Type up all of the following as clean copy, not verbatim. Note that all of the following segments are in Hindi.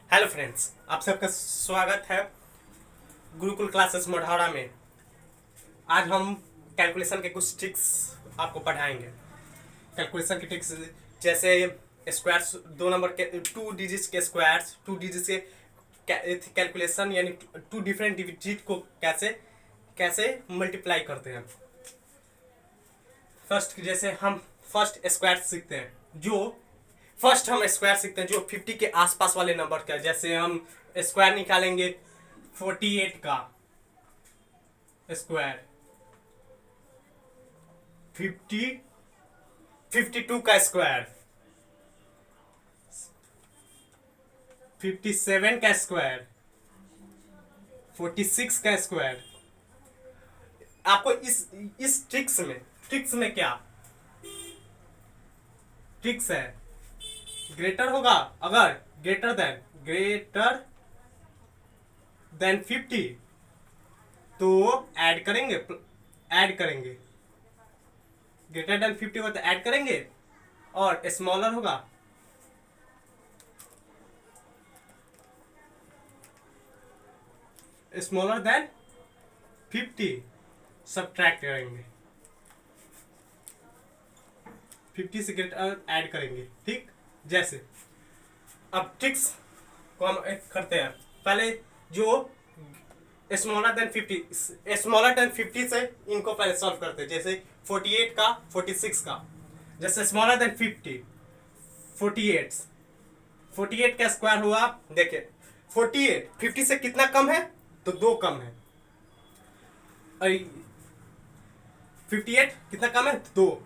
हेलो फ्रेंड्स, आप सबका स्वागत है गुरुकुल क्लासेस मोढाड़ा में। आज हम कैलकुलेशन के कुछ ट्रिक्स आपको पढ़ाएंगे। कैलकुलेशन के ट्रिक्स जैसे स्क्वायर्स, दो नंबर के टू डिजिट्स के स्क्वायर्स, टू डिजिट्स के कैलकुलेशन यानी टू डिफरेंट डिजिट को कैसे कैसे मल्टीप्लाई करते हैं। जैसे हम फर्स्ट स्क्वायर सीखते हैं हम स्क्वायर सीखते हैं जो 50 के आसपास वाले नंबर का। जैसे हम स्क्वायर निकालेंगे 48 का स्क्वायर, 52 का स्क्वायर, 57 का स्क्वायर, 46 का स्क्वायर। आपको इस ट्रिक्स में क्या ट्रिक्स है, ग्रेटर होगा अगर ग्रेटर देन 50 तो ऐड करेंगे ग्रेटर देन 50 होगा तो ऐड करेंगे, और स्मॉलर होगा स्मॉलर देन 50 सब्ट्रैक्ट करेंगे, 50 से ग्रेटर ऐड करेंगे। ठीक, जैसे अब ट्रिक्स को हम करते हैं। पहले जो स्मॉलर देन 50 से इनको पहले सॉल्व करते हैं। जैसे 48 का 46 का, जैसे स्मॉलर देन 50 48 का स्क्वायर हुआ। देखिए 48 50 से कितना कम है तो 2 कम है। 58 कितना कम है 2।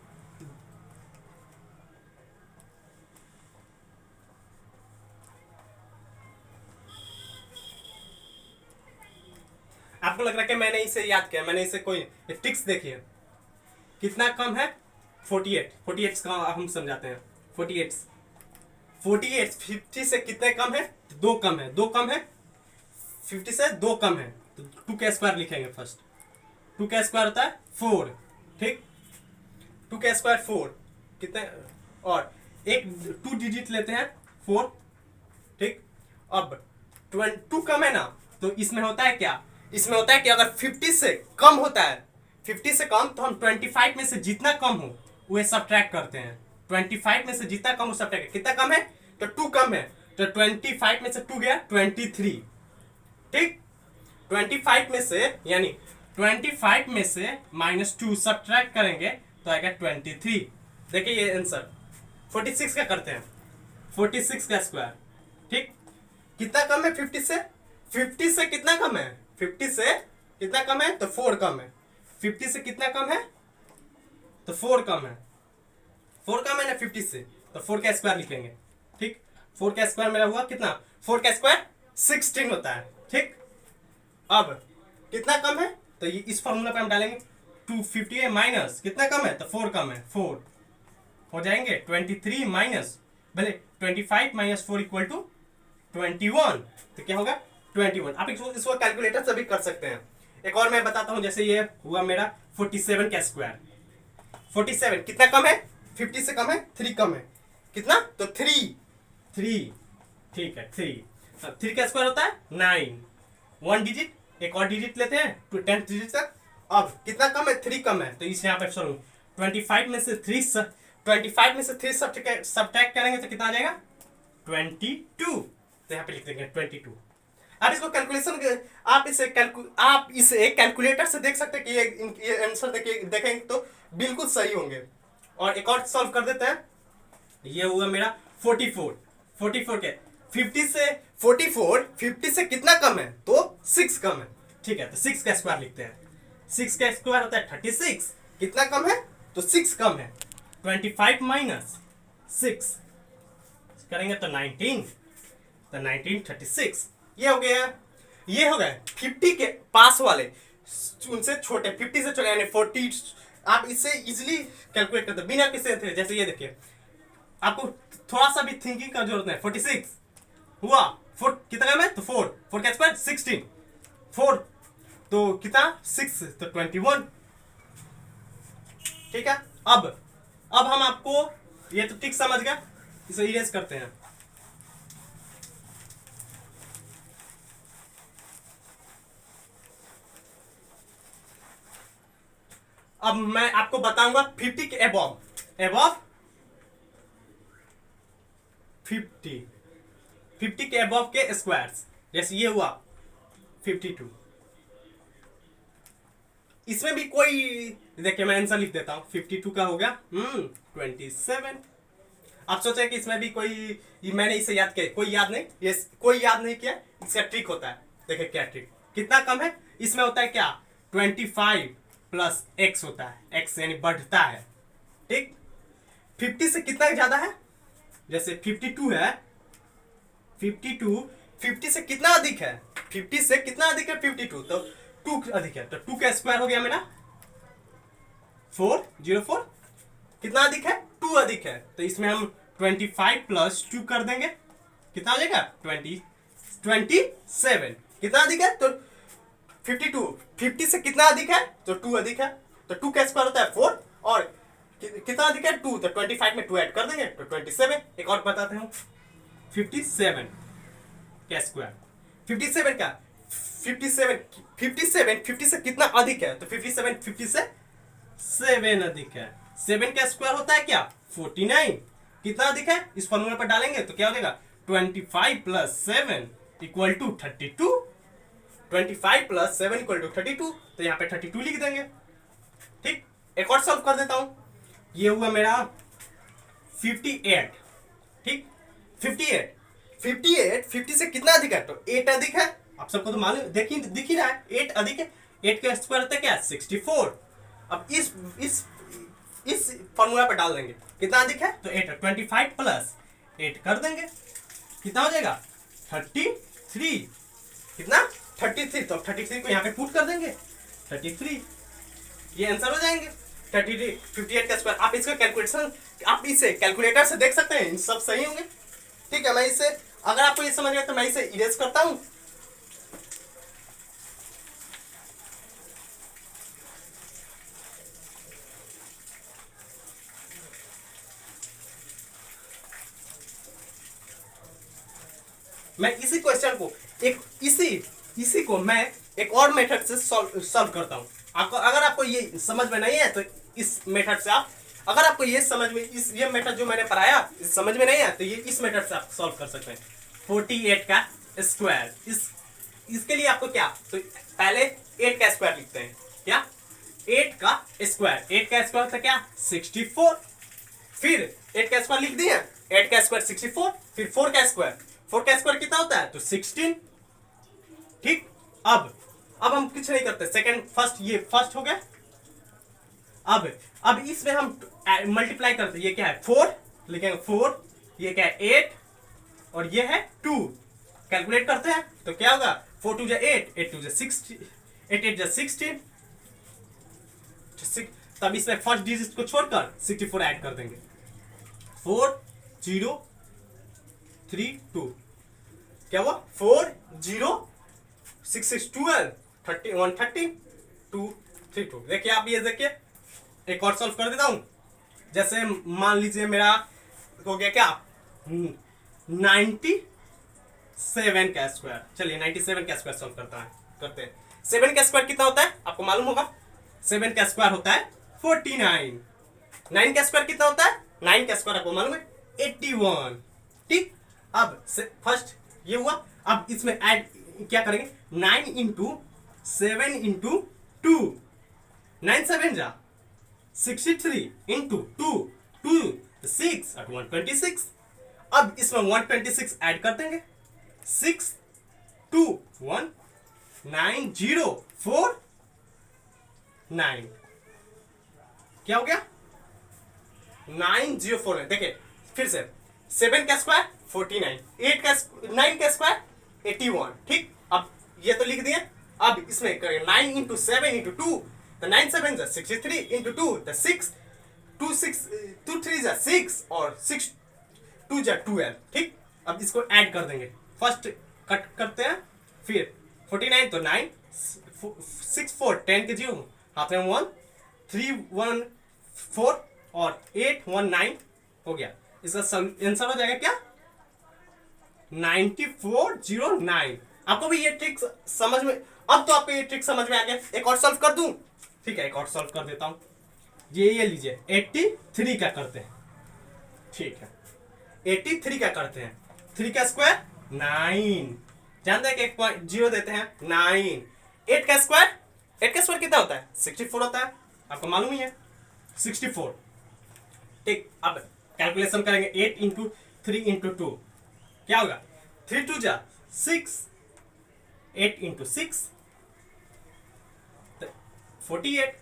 आपको लग रहा है कि मैंने इसे याद किया, मैंने इसे कोई ट्रिक्स देखिए कितना कम है 48 का हम समझाते हैं। 48 50 से कितने कम है 2 कम है, 50 से 2 कम है तो 2 का स्क्वायर लिखेंगे। फर्स्ट 2 का स्क्वायर होता है 4। ठीक, 2 का स्क्वायर 4 कितने, और एक 2 डिजिट लेते हैं 4। ठीक, अब 2 कम है ना तो इसमें होता है क्या, इसमें होता है कि अगर 50 से कम होता है, 50 से कम तो हम 25 में से जितना कम हो वह सब्ट्रैक्ट करते हैं। 25 में से जितना कम हो सब्ट्रैक्ट, कितना कम है तो 2 कम है तो 25 में से 2 गया 23। ठीक, 25 में से यानी 25 में से -2 सब्ट्रैक्ट करेंगे तो आएगा 23। देखिए ये आंसर 46 का करते हैं, 46 का स्क्वायर। ठीक, कितना कम है 50 से, 50 से कितना कम है, 50 से कितना कम है तो 4 कम है। 50 से कितना कम है तो 4 कम है, 4 कम है ना 50 से, तो 4 का स्क्वायर लिखेंगे। ठीक, 4 का स्क्वायर मेरा हुआ कितना, 4 का स्क्वायर 16 होता है। ठीक, अब कितना कम है तो ये इस फॉर्मूला पे हम डालेंगे 250 है माइनस कितना कम है तो 4 कम है, 4 हो जाएंगे 23 माइनस, भले 25 माइनस 4 इक्वल टू 21, तो क्या होगा 21। आप इसको कैलकुलेटर से भी कर सकते हैं। एक और मैं बताता हूं, जैसे ये हुआ मेरा 47 का स्क्वायर। 47 कितना कम है, 50 से कम है, 3 कम है, कितना तो 3। ठीक है 3 का स्क्वायर होता है 9। 1 डिजिट एक और डिजिट लेते हैं टू 10 डिजिट तक। अब कितना कम है 3 कम है तो इस यहाँ पे सॉल्व 25 में से 3 सब्ट्रैक्ट करेंगे तो कितना आ जाएगा 22। तो यहाँ पे लिख देंगे 22। आप इसको कैलकुलेशन आप इसे कैलकुलेटर से देख सकते हैं कि ये आंसर देखेंगे तो बिल्कुल सही होंगे। और एक और सॉल्व कर देते हैं। ये हुआ मेरा 44 के 50 से कितना कम है तो 6 कम है। ठीक है, तो 6 का स्क्वायर लिखते हैं। 6 का स्क्वायर होता है 36, कितना कम है तो 6 कम है। 25 माइनस 6 करेंगे तो 19, तो 36। ये हो गया 50 के पास वाले, उनसे छोटे 50 से छोटे यानी 40। आप इससे इजीली कैलकुलेट करते बिना किसी थे। जैसे ये देखिए, आपको थोड़ा सा भी थिंकिंग का जरूरत नहीं। 46 हुआ 4 कितना कम है तो 4 का स्क्वायर 16, 4 तो कितना 6 तो 21। ठीक है, अब हम आपको ये तो ठीक समझ गया, इसे इरेज करते हैं। अब मैं आपको बताऊंगा 50 के अबव 50 के अबव के स्क्वायर्स। जैसे ये हुआ 52, इसमें भी कोई, देखिए मैं आंसर लिख देता हूं। 52 का हो गया 27। आप सोचे कि इसमें भी कोई, मैंने इसे याद किया, कोई याद नहीं, ये कोई याद नहीं किया। इसका ट्रिक होता है, देखिए क्या ट्रिक, कितना कम है इसमें होता है क्या, 25 प्लस x होता है, x यानी बढ़ता है, ठीक। 50 से कितना ज्यादा है, जैसे 52 है, 50 से कितना अधिक है, 50 से कितना अधिक है 52, तो 2 अधिक है, तो 2 का स्क्वायर हो गया मेरा 404। कितना अधिक है, 2 अधिक है, तो इसमें हम 25 प्लस 2 कर देंगे, कितना हो जाएगा 27। कितना अधिक है, तो 52, 50 से कितना अधिक है, तो 2 अधिक है, तो 2 का स्क्वायर होता है 4, और कितना अधिक है 2, तो 25 में 2 ऐड कर देंगे तो 27। एक और बताते हैं 57 का स्क्वायर, 57 का 57 50 से कितना अधिक है, तो 57 50 से 7 अधिक है। 7 का स्क्वायर होता है क्या 49। कितना अधिक है, इस फॉर्मूला पर डालेंगे तो क्या हो जाएगा 25 plus 7 equal to 32। 25 plus 7 equal to 32, तो यहाँ पे 32 लिख देंगे, ठीक। एक और सॉल्व कर देता हूं, ये हुआ मेरा 58, ठीक। 58 50 से कितना अधिक है, तो 8 अधिक है। आप सबको तो मालूम, देखिए दिख ही रहा है 8 अधिक है। 8 का स्क्वायर होता है क्या 64। अब इस फॉर्मूला पर डाल देंगे, कितना अधिक है, तो 8, 25 प्लस 8 कर देंगे, कितना हो जाएगा 33। कितना 33, तो 33 को यहाँ पे पुट कर देंगे 33, ये आंसर हो जाएंगे 33। 58 का स्क्वायर, आप इसका कैलकुलेशन, आप इसे कैलकुलेटर से देख सकते हैं, सब सही होंगे, ठीक है। मैं इसे, अगर आपको ये समझ गया तो मैं इसे इरेज करता हूं। मैं इसी क्वेश्चन को इसी को मैं एक और मेथड से सॉल्व करता हूं। आपको, अगर आपको ये समझ में नहीं है तो इस मेथड से आप, अगर आपको ये समझ में, ये मेथड जो मैंने पढ़ाया इस समझ में नहीं है तो ये इस मेथड से आप सॉल्व कर सकते हैं। 48 का स्क्वायर, इसके लिए आपको क्या, तो पहले 8 का स्क्वायर लिखते हैं, क्या 8 का स्क्वायर, 8 का स्क्वायर होता है क्या 64। फिर 8 का स्क्वायर लिख दिया, 8 का स्क्वायर 64, फिर 4 का स्क्वायर, 4 का स्क्वायर कितना होता है, तो 16, ठीक। अब हम कुछ नहीं करते, सेकंड फर्स्ट, ये फर्स्ट हो गया। अब इसमें हम मल्टीप्लाई करते हैं, ये क्या है 4 लिखेंगे 4, ये क्या है 8, और ये है 2, कैलकुलेट करते हैं तो क्या होगा 4 2 8, 8 2 16, 8 8 16। तब इसमें फर्स्ट डिजिट को छोड़कर 64 ऐड कर देंगे, 4 0 3 2, क्या हुआ 4 0 6 6 12 30 130 2 3 2। देखिए आप, ये देखिए एक और सॉल्व कर देता हूं। जैसे मान लीजिए मेरा हो गया क्या 97 का स्क्वायर, चलिए 97 का स्क्वायर सॉल्व करते हैं। 7 का स्क्वायर कितना होता है आपको मालूम होगा, 7 का स्क्वायर होता है 49। 9 का स्क्वायर कितना होता है, 9 का स्क्वायर आपको मालूम है 81, ठीक। अब फर्स्ट ये हुआ, अब इसमें ऐड क्या करेंगे 9 इंटू 7 इंटू 2, 9 7 जा 63 इंटू 2 2 6 और 126। अब इसमें 126 ऐड कर देंगे, 6 2 1 9 0 4 9, क्या हो गया 904। देखिए फिर से 7 का स्क्वायर 49, 8 का 9 का स्क्वायर 81, ठीक। अब ये तो लिख दिए, अब इसमें करेंगे 9 इंटू 7 इंटू 2, तो 9 7 जा 63 इंटू 2 तो 6 2 6 2 3 जा 6 और 6 2 जा 12, ठीक। अब इसको ऐड कर देंगे, फर्स्ट कट करते हैं, फिर 49 तो 9 6 4 10 के 0 हाथ में 1 3 1 4 और 8 1 9 हो गया। इसका आंसर हो जाएगा क्या 9409। आपको भी ये ट्रिक समझ में, अब तो आपको ये ट्रिक समझ में आ गया। एक और सॉल्व कर दूं, ठीक है, एक और सॉल्व कर देता हूं। ये लीजिए 83 क्या करते हैं, ठीक है 83 क्या करते हैं, 3 का स्क्वायर 9, जानते हैं कि 1.0 देते हैं 9, 8 का स्क्वायर, 8 का स्क्वायर कितना होता है 64 होता है, आपको मालूम ही है 64। ठीक, अब कैलकुलेशन करेंगे 8 इंटू 3 इंटू 2 क्या होगा, 3 2 जा 6, 8 इंटू 6 48,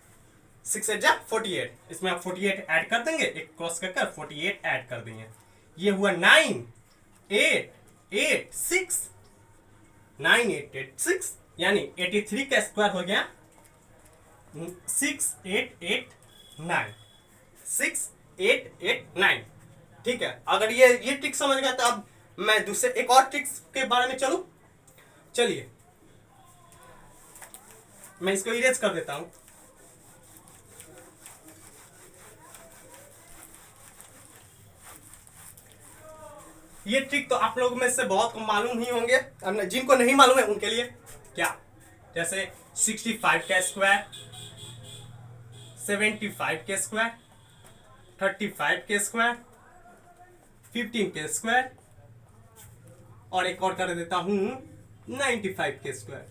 6 8 जा 48, इसमें आप 48 ऐड कर देंगे, एक क्रॉस कर 48 ऐड कर देंगे, ये हुआ 9 8 8 6 9 8 8 6, यानी 83 का स्क्वायर हो गया 6889, 6889। ठीक है, अगर ये ट्रिक समझ गया तो अब मैं दूसरे एक और ट्रिक्स के बारे में चलूं, चलिए मैं इसको इरेज कर देता हूं। ये ट्रिक तो आप लोगों में से बहुत को मालूम ही होंगे, जिनको नहीं मालूम है उनके लिए क्या, जैसे 65 का स्क्वायर, 75 के स्क्वायर, 35 के स्क्वायर, 15 के स्क्वायर, और एक और कर देता हूं 95 के स्क्वायर।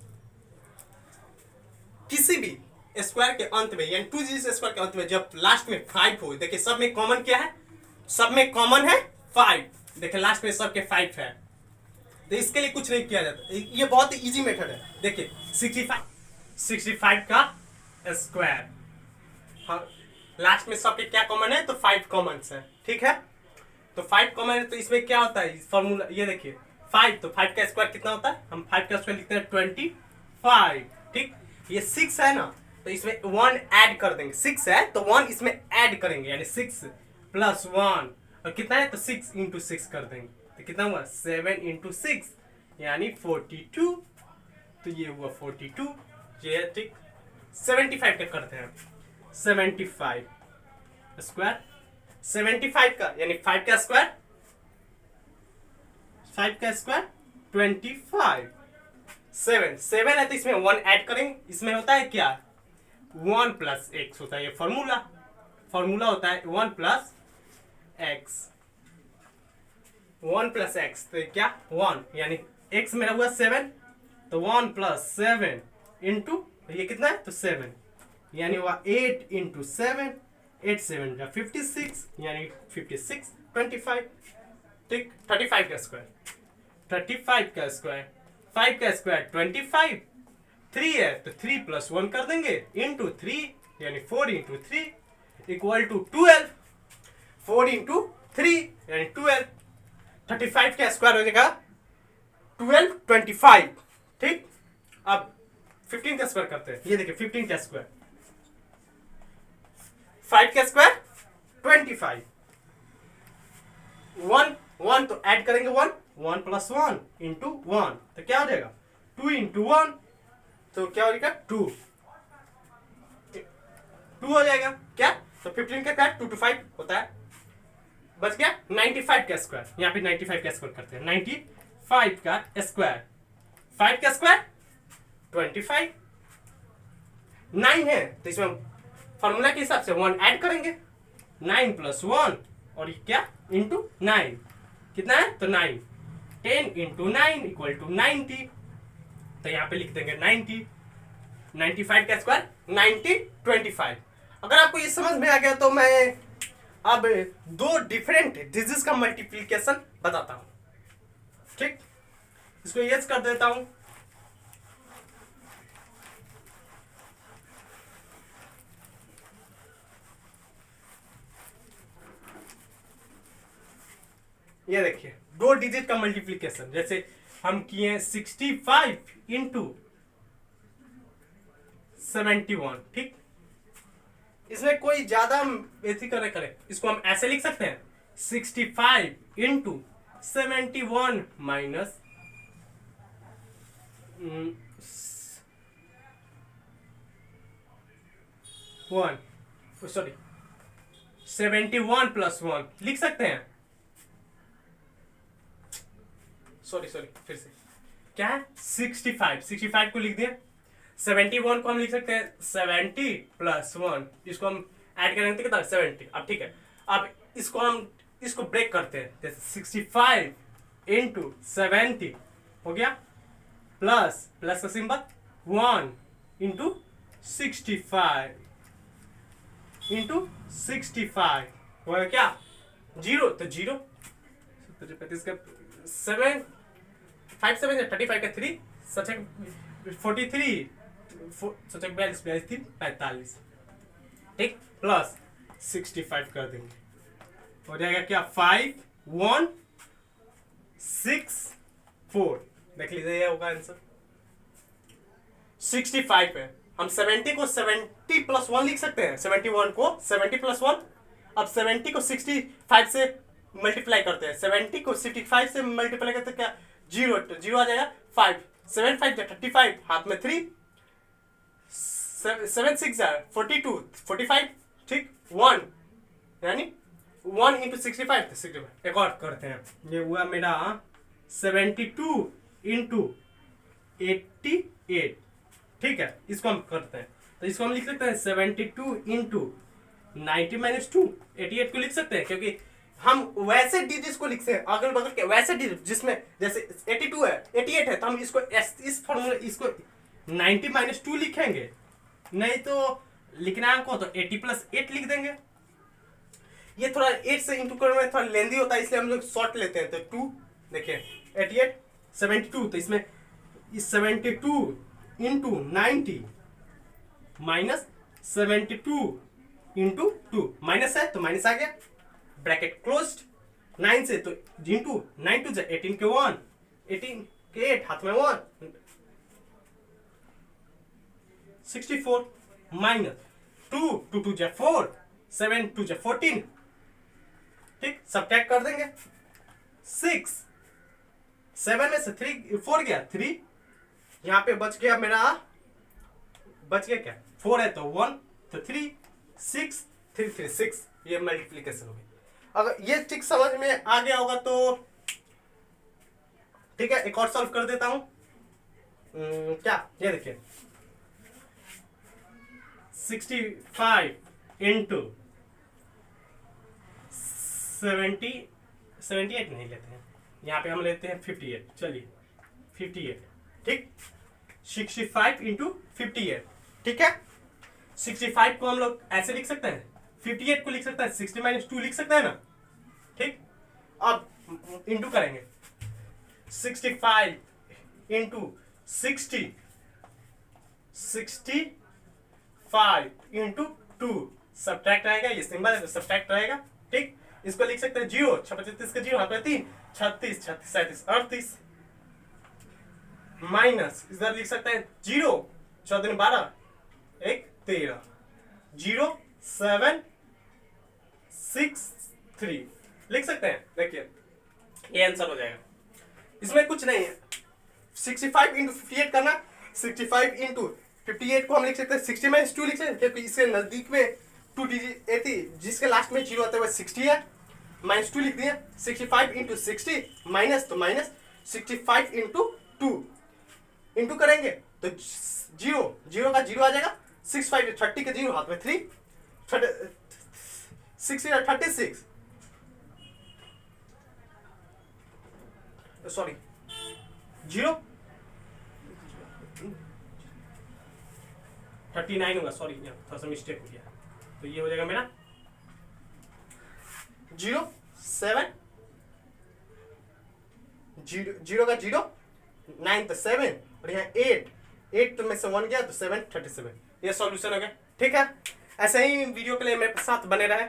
किसी भी स्क्वायर के अंत में यानी 2 डिजिट स्क्वायर के अंत में जब लास्ट में 5 हो, देखिए सब में कॉमन क्या है, सब में कॉमन है 5, देखिए लास्ट में सबके 5 है, तो इसके लिए कुछ नहीं किया जाता, ये बहुत ही इजी मेथड है। देखिए 65 का स्क्वायर, हाँ लास्ट में सबके क्या कॉमन है, तो 5 कॉमन है, ठीक है, तो 5 कॉमन है, तो इसमें क्या होता है फॉर्मूला, ये देखिए 5, तो 5 का स्क्वायर कितना होता है, हम 5 का स्क्वायर लिखते हैं 25, ठीक, ये 6 है ना, तो इसमें 1 ऐड कर देंगे, 6 है तो 1 इसमें ऐड करेंगे, यानी 6 प्लस 1, और कितना है तो 6 इंटू 6 कर देंगे, तो कितना हुआ 7 इंटू 6 यानी 42, तो ये हुआ 42, ये ठीक। 75 का करते हैं, 75 स्क्वायर, 75 का यानी 5 का स्क्वायर, 5 का स्क्वायर 25, 7 है तो इसमें 1 ऐड करेंगे, इसमें होता है क्या 1 प्लस एक्स होता है, ये फॉर्मूला होता है 1 प्लस एक्स, 1 प्लस एक्स, तो क्या 1, यानी एक्स मेरा हुआ 7, तो 1 प्लस 7 इंटू ये कितना है तो 7, यानी हुआ 8 इंटू 7, 8 7 का 56, यानी 56 25, ठीक। 35 का स्क्वायर, 35 का स्क्वायर, 5 का स्क्वायर 25, 3 है तो 3 प्लस 1 कर देंगे इंटू 3, यानी 4 इंटू 3 इक्वल टू 12, 4 इंटू 3 यानी 12, 35 का स्क्वायर हो जाएगा 12 25, ठीक। अब 15 का स्क्वायर करते हैं, ये देखिए 15 का स्क्वायर, 5 का स्क्वायर 25, 1 तो ऐड करेंगे 1 प्लस 1 इंटू 1, तो क्या हो जाएगा 2 इंटू 1, तो क्या हो जाएगा 2 हो जाएगा क्या, तो 15 का क्या 2 to 5 होता है, बच गया 95 का स्क्वायर, यहाँ पे 95 का स्क्वायर करते हैं, 95 का स्क्वायर, 5 का स्क्वायर 25, 9 है तो इसमें फॉर्मूला के हिसाब से 1 ऐड करेंगे, 9 प्लस 1 और ये क्या इंटू 9, कितना है तो 9, 10 इंटू 9 इक्वल टू 90, तो यहाँ पे लिख देंगे 90, 95 का स्क्वायर 90 25। अगर आपको ये समझ में आ गया तो मैं अब 2 डिफरेंट डिजिट्स का मल्टीप्लिकेशन बताता हूं, ठीक, इसको यस कर देता हूं। ये देखिए 2 डिजिट का मल्टीप्लिकेशन, जैसे हम किए 65 इंटू 71, ठीक, इसमें कोई ज्यादा ऐसी करे, इसको हम ऐसे लिख सकते हैं 65 इंटू 71 माइनस 1, सॉरी 71 प्लस 1 लिख सकते हैं, सॉरी फिर से क्या है 65 को लिख दिया, 71 को हम लिख सकते हैं 70 प्लस 1, इसको हम ऐड करेंगे तो कितना 70। अब ठीक है, अब इसको ब्रेक करते हैं, जैसे 65 इंटू 70 हो गया, प्लस का सिंबल 1 इंटू 65 इंटू 65 हो गया क्या 0, तो 0 35 का 7 5 7 35 का 3 सचक 43 सचक 42 3 45 ठीक, प्लस 65 कर देंगे, हो जाएगा क्या 5 1 6 4। देख लीजिए ये होगा आंसर 65 है। हम 70 को 70 प्लस 1 लिख सकते हैं, 71 को 70 प्लस 1। अब 70 को 65 से मल्टीप्लाई करते हैं, 70 को 65 से मल्टीप्लाई करते हैं क्या 0 आ जाएगा 5 7 5 35 हाथ में 3 7 6 42 45 ठीक 1 यानी 1 इंटू 65 एक और करते हैं, ये हुआ मेरा 72 इंटू 88 ठीक है। इसको हम करते हैं, तो इसको हम लिख सकते हैं 72 इंटू 90 माइनस 2 88 को लिख सकते हैं, क्योंकि हम वैसे डिजिट्स को लिखते हैं अगल बगल के वैसे डिजिट जिसमें जैसे 82 है 88 है, तो हम इसको इस फॉर्मूला इसको 90 माइनस 2 लिखेंगे, नहीं तो लिखना को तो 80 प्लस 8 लिख देंगे। ये थोड़ा 8 से इंटू करने में थोड़ा लेंदी होता है, इसलिए हम लोग शॉर्ट लेते हैं, तो 2 देखिए 88 72, तो इसमें इस 72 इंटू 90 माइनस 72 इंटू 2 माइनस है तो माइनस आ गया, ब्रैकेट क्लोज्ड 9 से तो इंटू 9 टू 18 के 1 18 के 8 हाथ में 1 64 माइनस 2 2 2 4 7 2 14 ठीक, सब्ट्रैक्ट कर देंगे 6 7 में से 4 गया 3, यहाँ पे बच गया क्या 4 है तो 1 तो 3 6 3 3 6, ये मल्टीप्लिकेशन हो गई। अगर ये ठीक समझ में आ गया होगा तो ठीक है, एक और सॉल्व कर देता हूं। क्या ये देखिए 65 इंटू 78 नहीं लेते हैं, यहाँ पे हम लेते हैं 58, चलिए 58 ठीक, 65 इंटू 58 ठीक है। 65 को हम लोग ऐसे लिख सकते हैं, 58 को लिख सकते हैं 60 माइनस 2 लिख सकते हैं ना ठीक। अब इंटू करेंगे 65 इंटू 60 65 इंटू 2 सब्ट्रैक्ट रहेगा, ये सिंबल है तो सब्ट्रैक्ट रहेगा ठीक। इसको लिख सकते हैं 0 36 का 0 हाथ में 3 36 36 37 38 माइनस इधर लिख सकते हैं 0 14 12 1 13 0 7 6 3 लिख सकते हैं। देखिए ये आंसर हो जाएगा, इसमें कुछ नहीं है। 65 इंटू 58 करना, 65 इंटू 58 को हम लिख सकते हैं 60 माइनस 2 लिख सकते हैं, क्योंकि इसके नजदीक में 2 डिजिट थी जिसके लास्ट में 0 आता है वह 60 है, माइनस 2 लिख दिया। 65 इंटू 60 माइनस तो माइनस 65 इंटू 2 इंटू करेंगे तो 0 का 0 आ जाएगा, 65 30 का 0 हाथ में 3 36 सॉरी 0 39 होगा, सॉरी थोड़ा सा मिस्टेक हो गया, तो ये हो जाएगा मेरा 0 7 0 का 0 9 तो 7 और यहाँ 8 तो में से 1 गया तो 7 37, ये सॉल्यूशन हो गया ठीक है। ऐसे ही वीडियो के लिए मेरे साथ बने रहे।